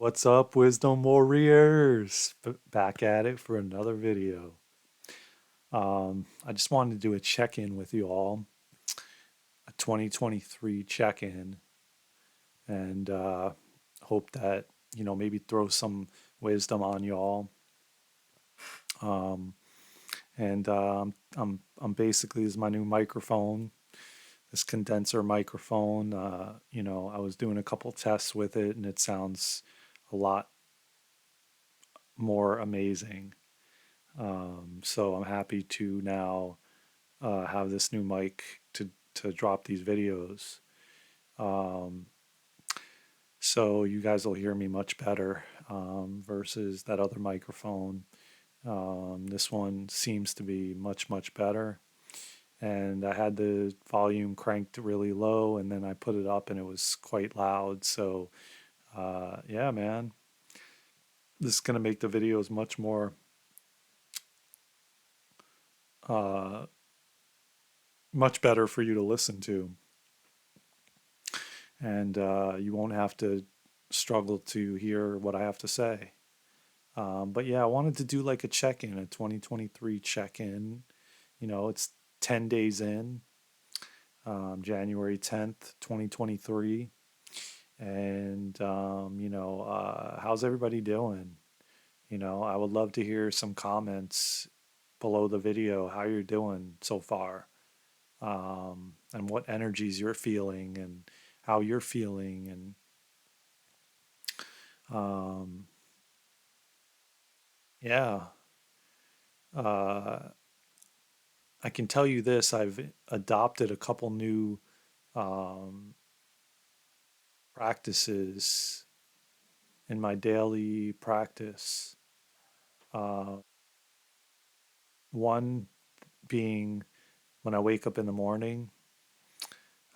What's up, Wisdom Warriors? Back at it for another video. I just wanted to do a check-in with you all, a 2023 check-in, and hope that maybe throw some wisdom on you all. Um, and I'm basically this is my new microphone, this condenser microphone. I was doing a couple tests with it, and it sounds a lot more amazing. So I'm happy to now have this new mic to drop these videos. Um, so you guys will hear me much better versus that other microphone. This one seems to be much better. And I had the volume cranked really low, and then I put it up, and it was quite loud. So yeah, man, this is gonna make the videos uh, much better for you to listen to. And you won't have to struggle to hear what I have to say. But yeah, I wanted to do like a check in, a 2023 check in. It's 10 days in, January 10th, 2023. And, how's everybody doing? I would love to hear some comments below the video, how you're doing so far, and what energies you're feeling and how you're feeling. And um, yeah, uh, I can tell you this, I've adopted a couple new um, practices in my daily practice. Uh, One being when I wake up in the morning,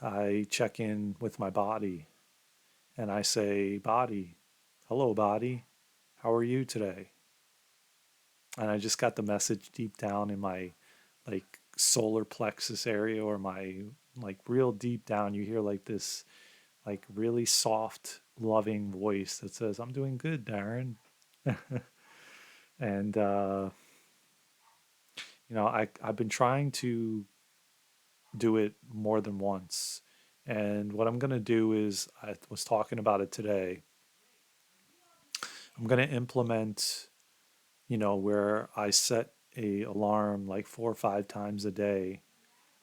I check in with my body and I say, Body, hello, body, how are you today? And I just got the message deep down in my like solar plexus area, or my like real deep down. You hear like this like really soft, loving voice that says, I'm doing good, Darren. And, I've been trying to do it more than once. And what I'm going to do is, I was talking about it today. I'm going to implement, where I set a alarm like 4 or 5 times a day,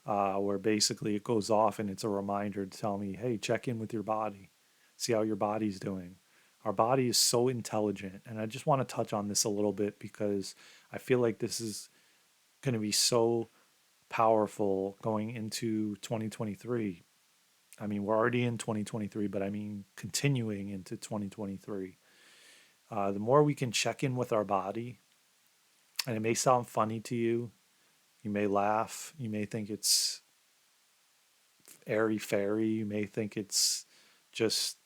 where basically it goes off and it's a reminder to tell me, hey, check in with your body, see how your body's doing. Our body is so intelligent. And I just want to touch on this a little bit because I feel like this is going to be so powerful going into 2023. I mean, we're already in 2023, but I mean, continuing into 2023. The more we can check in with our body, and it may sound funny to you, you may laugh, you may think it's airy fairy, you may think it's just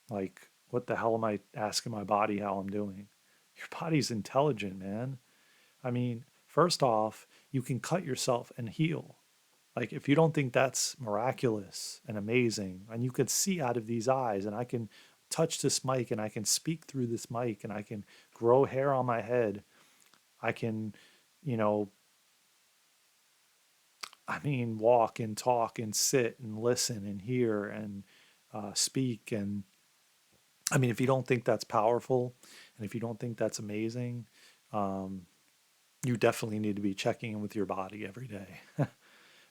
like, what the hell am I asking my body how I'm doing? Your body's intelligent, man. I mean, first off, you can cut yourself and heal. Like, if you don't think that's miraculous and amazing, and you could see out of these eyes, and I can touch this mic, and I can speak through this mic, and I can grow hair on my head, I can, you know, I mean, walk and talk and sit and listen and hear and speak. And I mean, if you don't think that's powerful, and if you don't think that's amazing, um, you definitely need to be checking in with your body every day.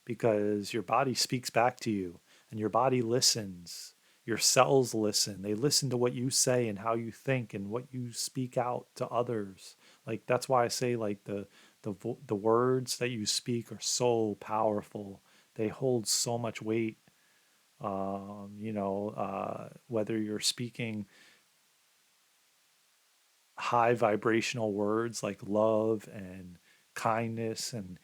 Because your body speaks back to you, and your body listens. Your cells listen. They listen to what you say and how you think and what you speak out to others. Like, that's why I say, like, the words that you speak are so powerful. They hold so much weight. Whether you're speaking high vibrational words like love and kindness and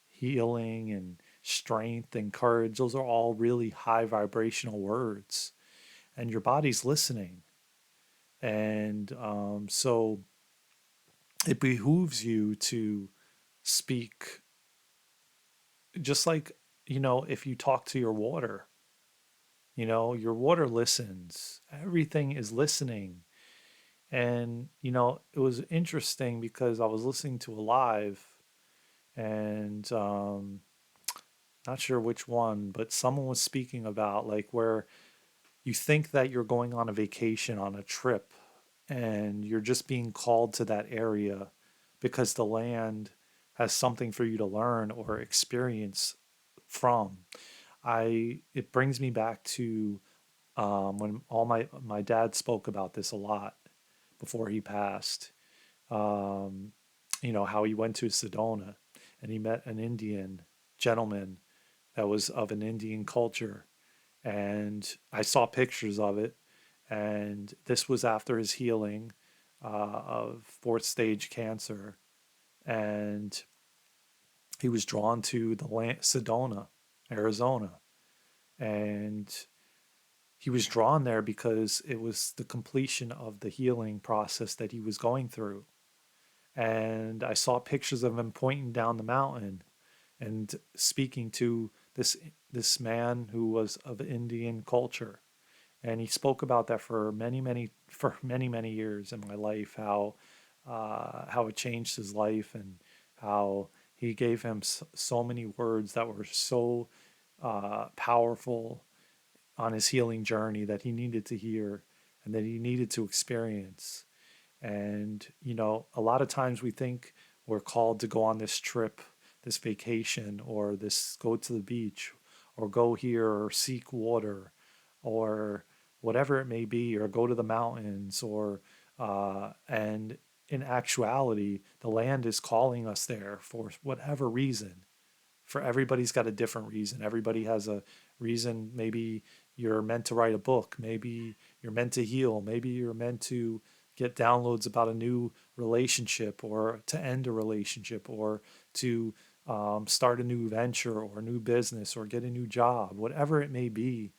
healing and strength and courage, those are all really high vibrational words, and your body's listening. And so it behooves you to speak, just like, if you talk to your water, Your water listens. Everything is listening. And, it was interesting because I was listening to a live and not sure which one, but someone was speaking about like where you think that you're going on a vacation on a trip and you're just being called to that area because the land has something for you to learn or experience from. It brings me back to when all my dad spoke about this a lot before he passed. Um, how he went to Sedona and he met an Indian gentleman that was of an Indian culture, and I saw pictures of it. And this was after his healing of fourth stage cancer, and he was drawn to the land, Sedona, Arizona, and he was drawn there because it was the completion of the healing process that he was going through. And I saw pictures of him pointing down the mountain and speaking to this man who was of Indian culture. And he spoke about that for many years in my life, how it changed his life and how he gave him so many words that were so powerful on his healing journey that he needed to hear and that he needed to experience. And, a lot of times we think we're called to go on this trip, this vacation, or this go to the beach, or go here, or seek water, or whatever it may be, or go to the mountains, and in actuality, the land is calling us there for whatever reason. For everybody's got a different reason. Everybody has a reason. Maybe you're meant to write a book. Maybe you're meant to heal. Maybe you're meant to get downloads about a new relationship or to end a relationship or to start a new venture or a new business or get a new job, whatever it may be.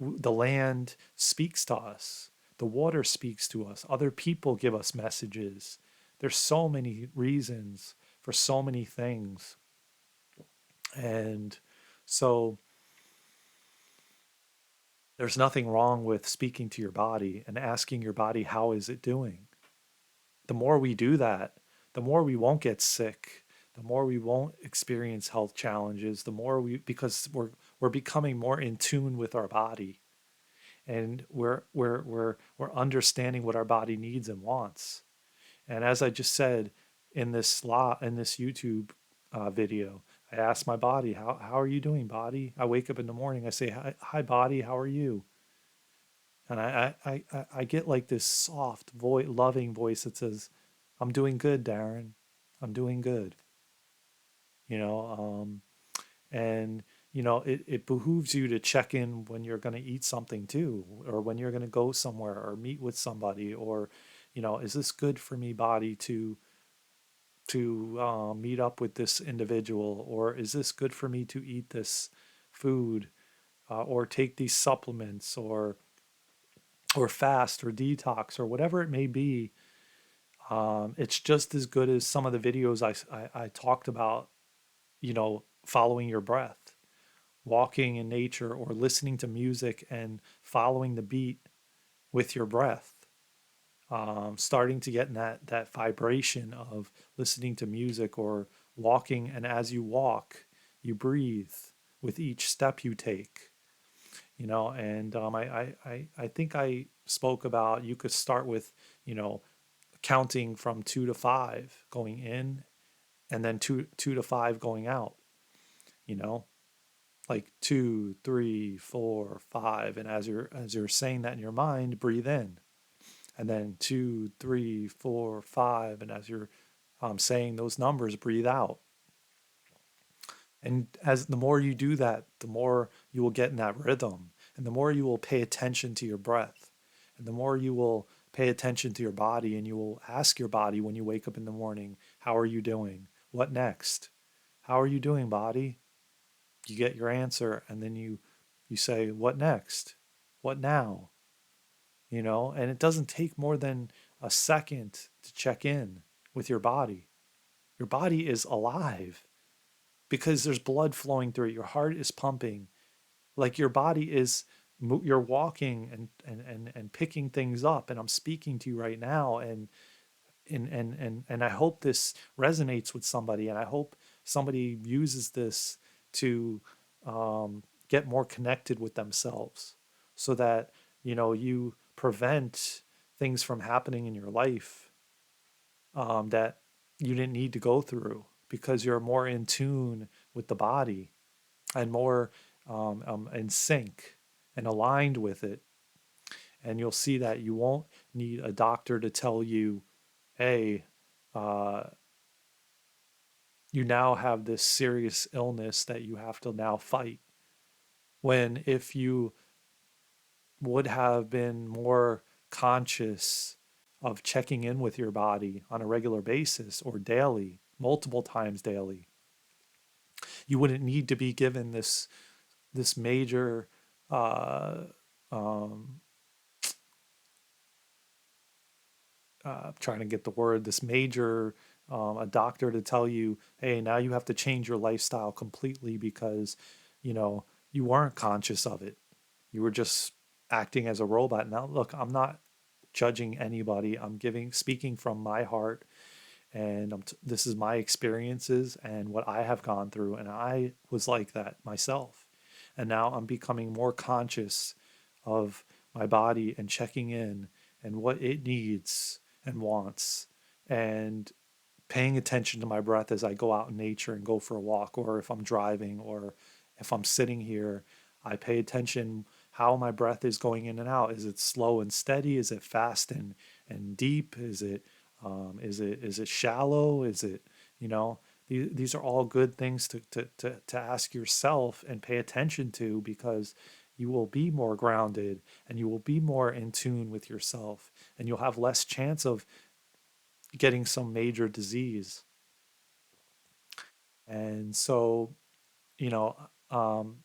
The land speaks to us. The water speaks to us. Other people give us messages. There's so many reasons for so many things. And so there's nothing wrong with speaking to your body and asking your body, how is it doing? The more we do that, the more we won't get sick, the more we won't experience health challenges, because we're becoming more in tune with our body, and we're understanding what our body needs and wants. And as I just said in this YouTube video, I ask my body, how are you doing, body? I wake up in the morning, I say, hi body, how are you? And I get like this soft voice, loving voice that says, I'm doing good, Darren. I'm doing good. You know, and it behooves you to check in when you're going to eat something too, or when you're going to go somewhere or meet with somebody, or is this good for me, body, to meet up with this individual, or is this good for me to eat this food, or take these supplements, or fast or detox or whatever it may be. It's just as good as some of the videos I talked about, following your breath, walking in nature, or listening to music and following the beat with your breath. Starting to get in that vibration of listening to music or walking, and as you walk, you breathe with each step you take. And I think I spoke about you could start with you know counting from 2 to 5 going in, and then two to five going out. You know, like 2, 3, 4, 5, and as you're saying that in your mind, breathe in, and then 2, 3, 4, 5, and as you're saying those numbers, breathe out. And as the more you do that, the more you will get in that rhythm, and the more you will pay attention to your breath, and the more you will pay attention to your body, and you will ask your body when you wake up in the morning, how are you doing? What next? How are you doing, body? You get your answer, and then you say, what next? What now? And it doesn't take more than a second to check in with your body. Your body is alive because there's blood flowing through it. Your heart is pumping. Like your body is you're walking and picking things up, and I'm speaking to you right now, and I hope this resonates with somebody, and I hope somebody uses this to get more connected with themselves, so that you prevent things from happening in your life that you didn't need to go through, because you're more in tune with the body, and more in sync and aligned with it. And you'll see that you won't need a doctor to tell you, hey, uh, you now have this serious illness that you have to now fight. When if you would have been more conscious of checking in with your body on a regular basis, or daily, multiple times daily, you wouldn't need to be given this major uh, um, trying to get the word, this major a doctor to tell you, hey, now you have to change your lifestyle completely, because you know you weren't conscious of it. You were just acting as a robot. Now look, I'm not judging anybody. I'm speaking from my heart, and this is my experiences and what I have gone through, and I was like that myself. And now I'm becoming more conscious of my body, and checking in and what it needs and wants, and paying attention to my breath as I go out in nature and go for a walk, or if I'm driving, or if I'm sitting here, I pay attention how my breath is going in and out. Is it slow and steady? Is it fast and deep? Is it shallow? Is it, you know, these are all good things to ask yourself and pay attention to, because you will be more grounded, and you will be more in tune with yourself, and you'll have less chance of getting some major disease. And so, you know, um,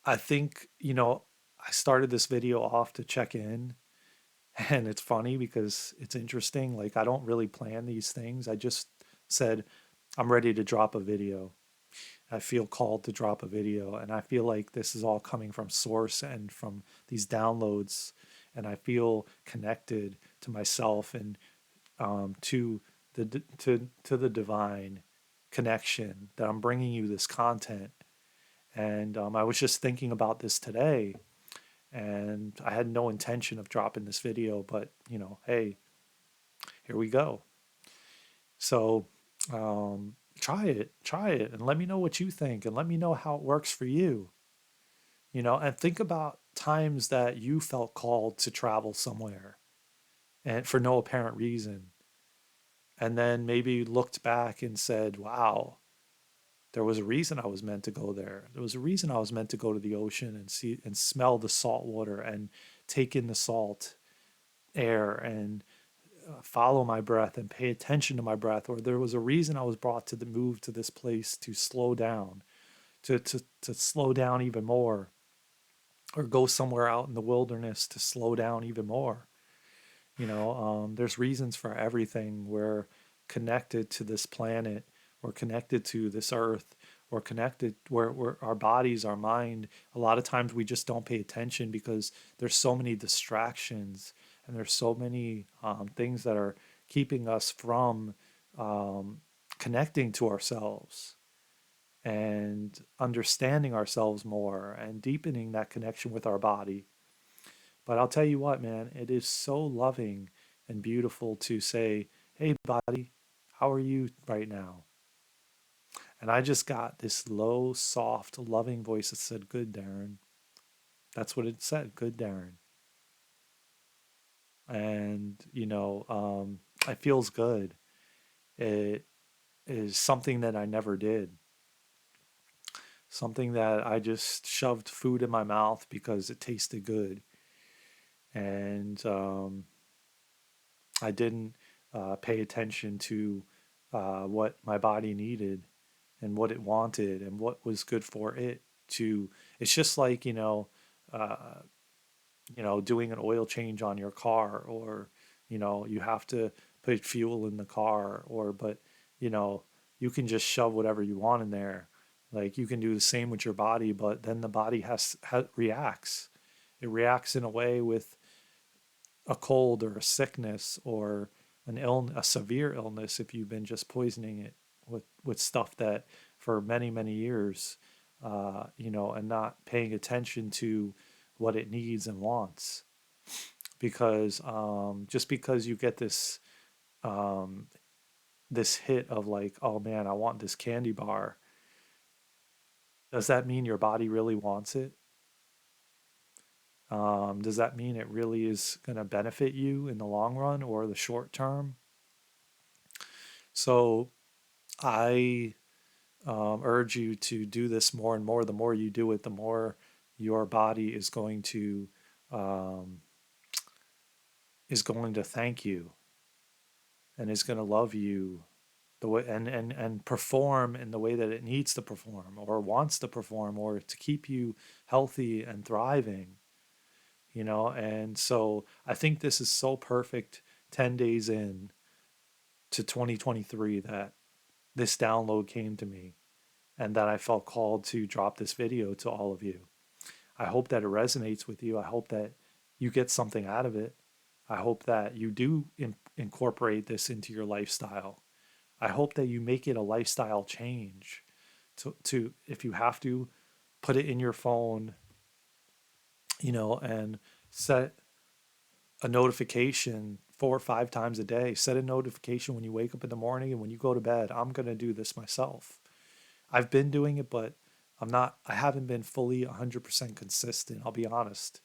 I think, I started this video off to check in, and it's funny because it's interesting. Like, I don't really plan these things. I just said, I'm ready to drop a video. I feel called to drop a video, and I feel like this is all coming from source and from these downloads, and I feel connected to myself, and to the divine connection, that I'm bringing you this content. And I was just thinking about this today, and I had no intention of dropping this video, but hey, here we go. So try it, and let me know what you think, and let me know how it works for you. And think about times that you felt called to travel somewhere, and for no apparent reason, and then maybe looked back and said, wow, there was a reason I was meant to go there. There was a reason I was meant to go to the ocean and see and smell the salt water, and take in the salt air, and follow my breath and pay attention to my breath. Or there was a reason I was brought to the move to this place to slow down, to slow down even more, or go somewhere out in the wilderness to slow down even more. There's reasons for everything. We're connected to this planet, we're connected to this earth, we're connected where our bodies, our mind. A lot of times we just don't pay attention, because there's so many distractions, and there's so many things that are keeping us from um, connecting to ourselves, and understanding ourselves more, and deepening that connection with our body. But I'll tell you what, man, it is so loving and beautiful to say, hey, body, how are you right now? And I just got this low, soft, loving voice that said, good, Darren. That's what it said, good, Darren. And, it feels good. It is something that I never did, something that I just shoved food in my mouth because it tasted good. And I didn't pay attention to what my body needed, and what it wanted, and what was good for it to. It's just like, uh, doing an oil change on your car, or you have to put fuel in the car, or but you know, you can just shove whatever you want in there, Like you can do the same with your body, but then the body reacts. It reacts in a way with a cold or a sickness or a severe illness if you've been just poisoning it with stuff that for many, many years, and not paying attention to what it needs and wants. Because just because you get um, this hit of like, oh man, I want this candy bar, does that mean your body really wants it? Does that mean it really is going to benefit you in the long run or the short term? So I urge you to do this more and more. The more you do it, the more your body um, is going to thank you and is going to love you the way and perform in the way that it needs to perform or wants to perform or to keep you healthy and thriving. And so I think this is so perfect 10 days in to 2023 that this download came to me and that I felt called to drop this video to all of you. I hope that it resonates with you. I hope that you get something out of it. I hope that you do incorporate this into your lifestyle. I hope that you make it a lifestyle change to if you have to put it in your phone, and set a notification 4 or 5 times a day. Set a notification when you wake up in the morning and when you go to bed. I'm going to do this myself. I've been doing it, but I haven't been fully 100% consistent. I'll be honest,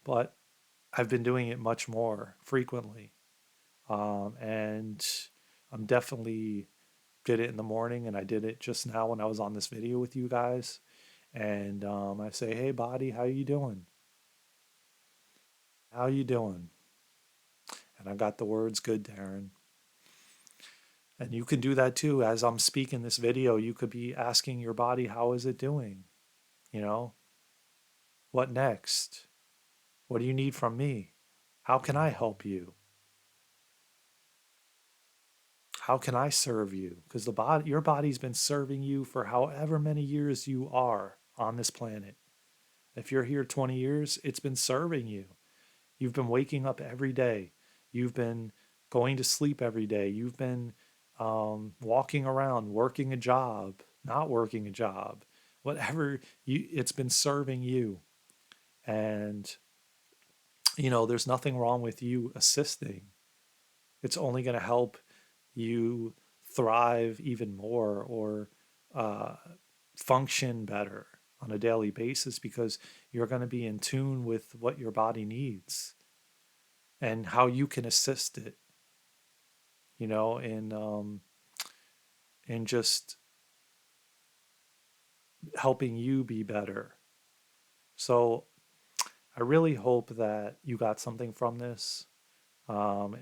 but I've been doing it much more frequently. And I'm definitely did it in the morning, and I did it just now when I was on this video with you guys. And I say, hey, body, how you doing? How you doing? And I got the words good, Darren. And you can do that too. As I'm speaking this video, you could be asking your body, how is it doing? You know, what next? What do you need from me? How can I help you? How can I serve you? Because your body's been serving you for however many years you are on this planet. If you're here 20 years, it's been serving you. You've been waking up every day. You've been going to sleep every day. You've been walking around, working a job, not working a job, whatever it's been serving you. And, there's nothing wrong with you assisting. It's only going to help you thrive even more or uh, function better on a daily basis because you're going to be in tune with what your body needs and how you can assist it, in just helping you be better. So I really hope that you got something from this. Um,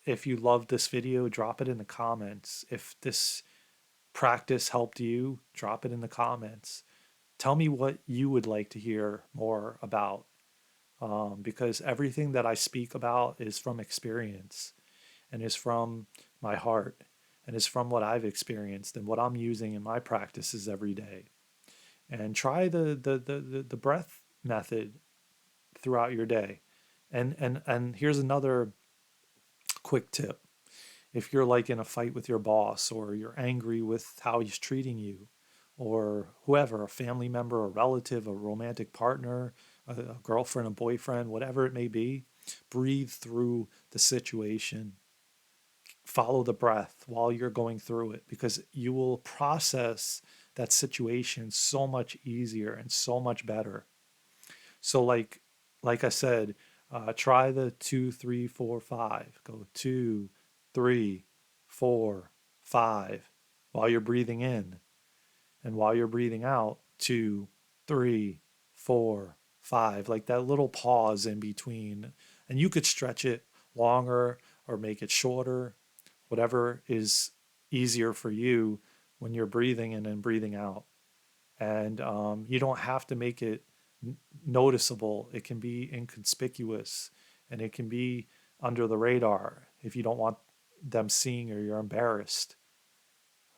if you loved this video, drop it in the comments. If this practice helped you, drop it in the comments. Tell me what you would like to hear more about, because everything that I speak about is from experience and is from my heart and is from what I've experienced and what I'm using in my practices every day. And try the breath method throughout your day. And here's another quick tip. If you're like in a fight with your boss or you're angry with how he's treating you or whoever, a family member, a relative, a romantic partner, a girlfriend, a boyfriend, whatever it may be, breathe through the situation. Follow the breath while you're going through it because you will process that situation so much easier and so much better. So like I said, try the 2, 3, 4, 5. Go 2, 3, 4, 5 while you're breathing in, and while you're breathing out, 2, 3, 4, 5. Like that little pause in between, and you could stretch it longer or make it shorter, whatever is easier for you when you're breathing in and breathing out. And you don't have to make it noticeable. It can be inconspicuous and it can be under the radar if you don't want them seeing or you're embarrassed.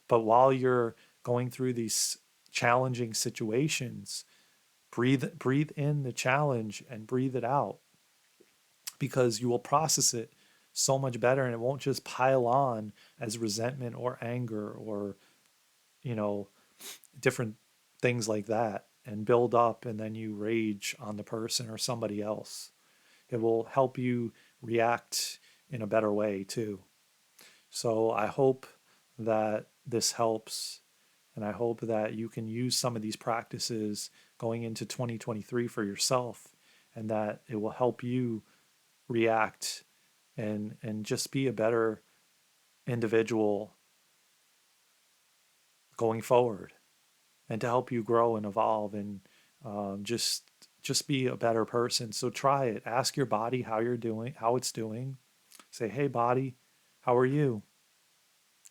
But while you're going through these challenging situations, breathe in the challenge and breathe it out, because you will process it so much better, and it won't just pile on as resentment or anger or, you know, different things like that, and build up, and then you rage on the person or somebody else. It will help you react in a better way too. So I hope that this helps, and I hope that you can use some of these practices going into 2023 for yourself, and that it will help you react and just be a better individual going forward, and to help you grow and evolve, and just be a better person. So try it. Ask your body how you're doing, how it's doing. Say, hey body, how are you?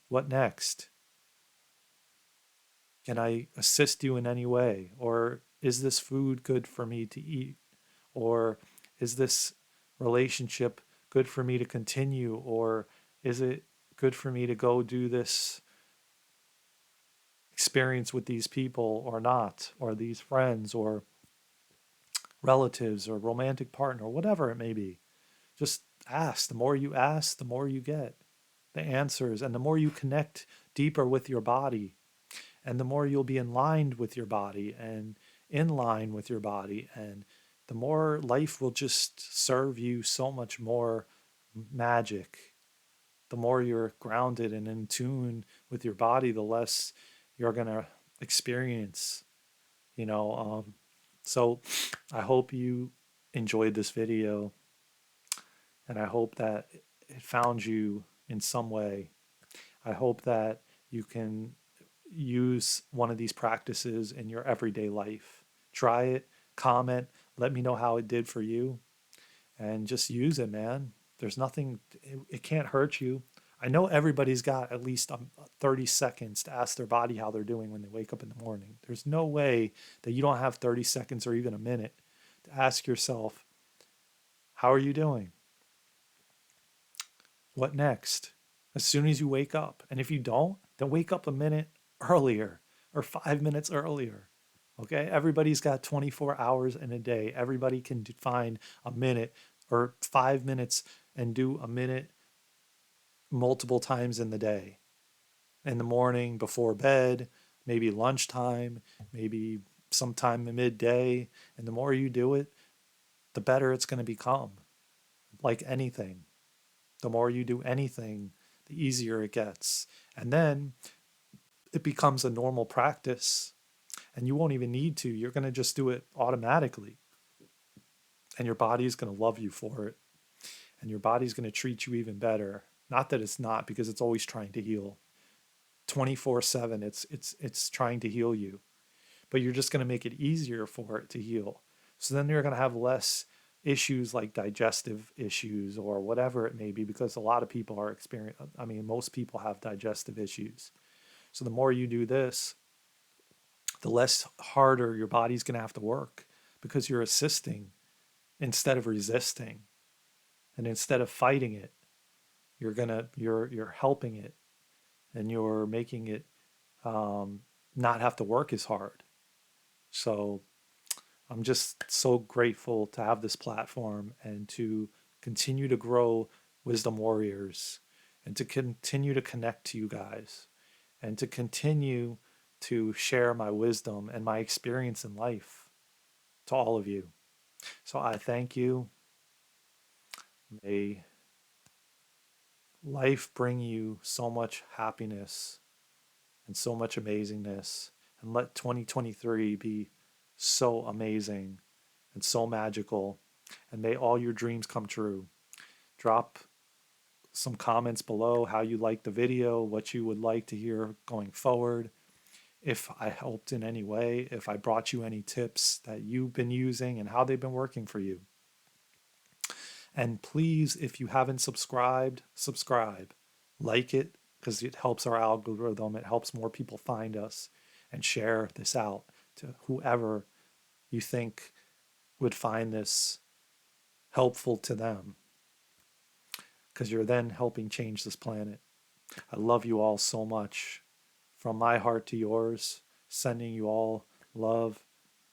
What next? Can I assist you in any way? Or is this food good for me to eat? Or is this relationship good for me to continue? Or is it good for me to go do this experience with these people or not? Or these friends or relatives or romantic partner, whatever it may be. Just ask. The more you ask, the more you get the answers. And the more you connect deeper with your body, and the more you'll be in line with your body and in line with your body, and the more life will just serve you so much more magic. The more you're grounded and in tune with your body, the less you're going to experience, you know. So I hope you enjoyed this video, and I hope that it found you in some way. I hope that you can use one of these practices in your everyday life. Try it, comment, let me know how it did for you, and just use it, man. There's nothing, it can't hurt you. I know everybody's got at least 30 seconds to ask their body how they're doing when they wake up in the morning. There's no way that you don't have 30 seconds or even a minute to ask yourself, how are you doing? What next? As soon as you wake up. And if you don't, then wake up a minute earlier or 5 minutes earlier. Okay? Everybody's got 24 hours in a day. Everybody can find a minute or 5 minutes and do a minute multiple times in the day. In the morning, before bed, maybe lunchtime, maybe sometime midday. And the more you do it, the better it's going to become. Like anything. The more you do anything, the easier it gets. And then it becomes a normal practice, and you won't even need to. You're going to just do it automatically. And your body is going to love you for it. And your body's going to treat you even better. Not that it's not, because it's always trying to heal. 24/7, it's trying to heal you. But you're just going to make it easier for it to heal. So then you're going to have less issues like digestive issues or whatever it may be, because a lot of people are experiencing, I mean, most people have digestive issues. So the more you do this, the less harder your body's going to have to work, because you're assisting instead of resisting. And instead of fighting it, you're helping it, and you're making it not have to work as hard. So I'm just so grateful to have this platform and to continue to grow Wisdom Warriors, and to continue to connect to you guys, and to continue to share my wisdom and my experience in life to all of you. So I thank you. May life bring you so much happiness and so much amazingness, and let 2023 be so amazing and so magical, and may all your dreams come true. Drop some comments below how you liked the video, what you would like to hear going forward, if I helped in any way, if I brought you any tips that you've been using and how they've been working for you. And please, if you haven't subscribed, subscribe, like it, because it helps our algorithm. It helps more people find us, and share this out to whoever you think would find this helpful to them, because you're then helping change this planet. I love you all so much. from my heart to yours, sending you all love,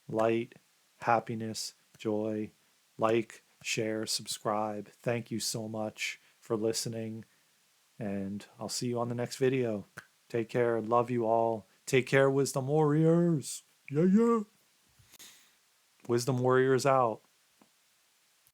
light, happiness, joy. Like, share, subscribe. Thank you so much for listening, and I'll see you on the next video. Take care. Love you all. Take care, Wisdom Warriors. Yeah, yeah. Wisdom Warriors out.